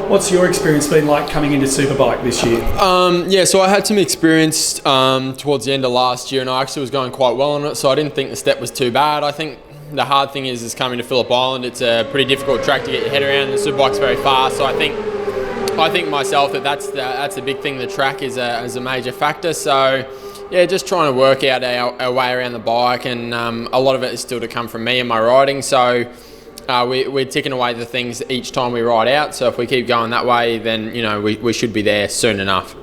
What's your experience been like coming into Superbike this year? Yeah, so I had some experience towards the end of last year, and I actually was going quite well on it, so I didn't think the step was too bad. I think the hard thing is coming to Phillip Island. It's a pretty difficult track to get your head around. The Superbike's very fast, so I think myself that's the big thing. The track is a major factor. So yeah, just trying to work out our way around the bike, and a lot of it is still to come from me and my riding. So we're ticking away the things each time we ride out. So if we keep going that way, then we should be there soon enough.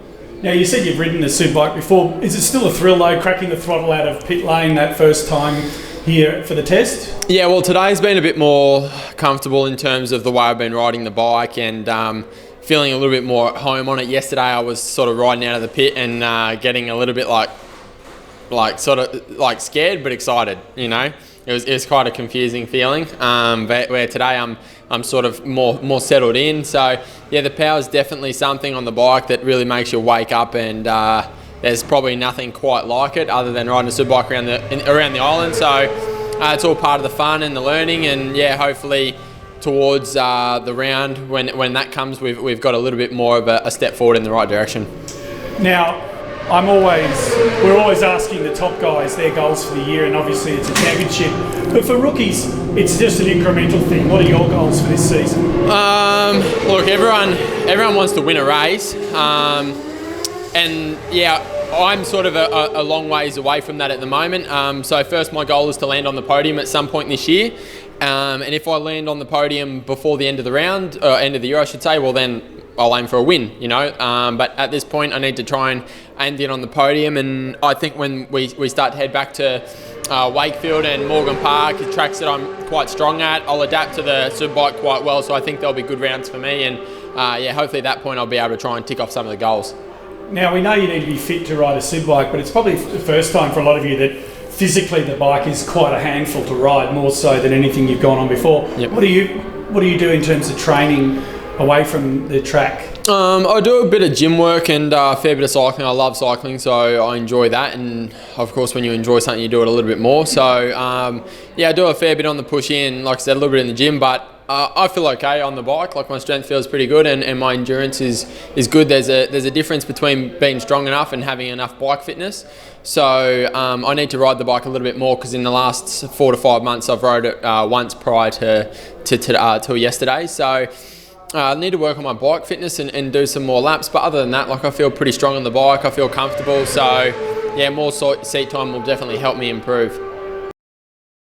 Now, you said you've ridden the Superbike before. Is it still a thrill though, cracking the throttle out of pit lane that first time here for the test? Yeah, well, today's been a bit more comfortable in terms of the way I've been riding the bike, and feeling a little bit more at home on it. Yesterday I was sort of riding out of the pit and getting a little bit like scared but excited, It was quite a confusing feeling, but where today I'm sort of more settled in. So yeah, the power's definitely something on the bike that really makes you wake up, and there's probably nothing quite like it other than riding a Superbike around the island. So it's all part of the fun and the learning, and yeah, hopefully towards the round when that comes, we've got a little bit more of a step forward in the right direction. Now, we're always asking the top guys their goals for the year, and obviously it's a championship. But for rookies, it's just an incremental thing. What are your goals for this season? Look, everyone wants to win a race, and yeah, I'm sort of a long ways away from that at the moment. So first, my goal is to land on the podium at some point this year, and if I land on the podium before the end of the round, end of the year, I should say, well then I'll aim for a win, But at this point, I need to try and aim in on the podium, and I think when we start to head back to Wakefield and Morgan Park, tracks that I'm quite strong at, I'll adapt to the Superbike quite well, so I think there'll be good rounds for me, and yeah, hopefully at that point I'll be able to try and tick off some of the goals. Now, we know you need to be fit to ride a Superbike, but it's probably the first time for a lot of you that physically the bike is quite a handful to ride, more so than anything you've gone on before. Yep. What do you do in terms of training away from the track? I do a bit of gym work and a fair bit of cycling. I love cycling, so I enjoy that, and of course when you enjoy something you do it a little bit more. So yeah, I do a fair bit on the push-in, like I said, a little bit in the gym, but I feel okay on the bike. Like, my strength feels pretty good, and my endurance is good. There's a difference between being strong enough and having enough bike fitness. So I need to ride the bike a little bit more, because in the last 4 to 5 months I've rode it once prior to yesterday. So I need to work on my bike fitness and do some more laps. But other than that, like, I feel pretty strong on the bike. I feel comfortable. So yeah, more seat time will definitely help me improve.